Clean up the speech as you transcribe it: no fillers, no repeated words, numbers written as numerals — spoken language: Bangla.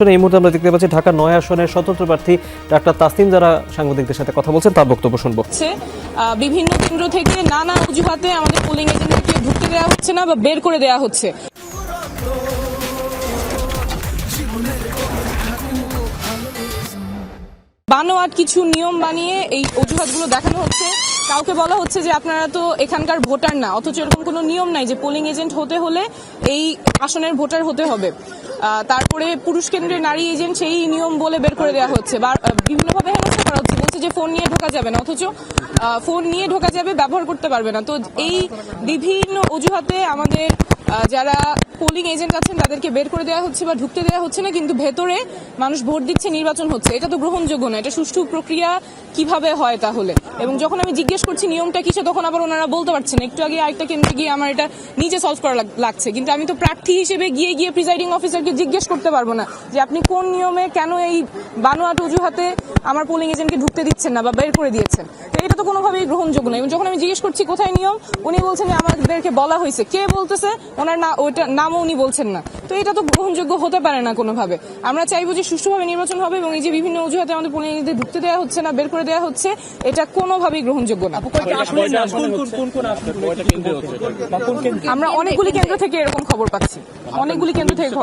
এই মুহূর্তে আমরা দেখতে পাচ্ছি ঢাকা ৯ আসনের স্বতন্ত্র প্রার্থী ডাক্তার তাসনিম যারা সাংবাদিকদের সাথে কথা বলছেন তার বক্তব্য শুনবো। বিভিন্ন কেন্দ্র থেকে নানা অজুহাতে আমাদের পোলিং এজেন্টকে ঢুকতে দেওয়া হচ্ছে না বা বের করে দেওয়া হচ্ছে। বানোয়াট কিছু নিয়ম বানিয়ে এই অজুহাতগুলো দেখানো হচ্ছে। কাউকে বলা হচ্ছে যে আপনারা তো এখানকার ভোটার না, অথচ এরকম কোনো নিয়ম নাই যে পোলিং এজেন্ট হতে হলে এই আসনের ভোটার হতে হবে। তারপরে পুরুষ কেন্দ্রের নারী এজেন্ট সেই নিয়ম বলে বের করে দেওয়া হচ্ছে বা বিভিন্নভাবে হেনস্থা করা হচ্ছে। বলছে যে ফোন নিয়ে ঢোকা যাবে না, অথচ ফোন নিয়ে ঢোকা যাবে, ব্যবহার করতে পারবে না। তো এই বিভিন্ন অজুহাতে আমাদের যারা পোলিং এজেন্ট আছেন তাদেরকে বের করে দেওয়া হচ্ছে বা ঢুকতে দেওয়া হচ্ছে না, কিন্তু ভেতরে মানুষ ভোট দিচ্ছে, নির্বাচন হচ্ছে। এটা তো গ্রহণযোগ্য না। এটা সুষ্ঠু প্রক্রিয়া কিভাবে হয় তাহলে? এবং যখন আমি জিজ্ঞেস করছি নিয়মটা কিসে, তখন আবার ওনারা বলতে পারছেন না। একটু আগে আরেকটা কেন্দ্রে গিয়ে আমার এটা নিজে সলভ করা লাগছে, কিন্তু আমি তো প্রার্থী হিসেবে গিয়ে প্রিজাইডিং অফিসারকে জিজ্ঞেস করতে পারবো না যে আপনি কোন নিয়মে কেন এই বানোয়াট অজুহাতে আমার পোলিং এজেন্টকে ঢুকতে দিচ্ছেন না বা বের করে দিয়েছেন। তো এটা তো কোনোভাবেই গ্রহণযোগ্য না। এবং যখন আমি জিজ্ঞেস করছি কোথায় নিয়ম, উনি বলছেন যে আমাদেরকে বলা হয়েছে। কে বলতেছে? ওনার না, ওইটা নামও উনি বলছেন না। তো এটা তো গ্রহণযোগ্য হতে পারে না কোনোভাবে। আমরা চাইবো যে সুষ্ঠুভাবে নির্বাচন হবে, এবং এই যে বিভিন্ন অজুহাতে আমাদের পোলিং এজেন্টদের ঢুকতে দেওয়া হচ্ছে না, বের করে দেওয়া হচ্ছে, এটা কোনোভাবেই গ্রহণযোগ্য না। আমরা অনেকগুলি কেন্দ্র থেকে এরকম খবর পাচ্ছি, অনেকগুলি কেন্দ্র থেকে।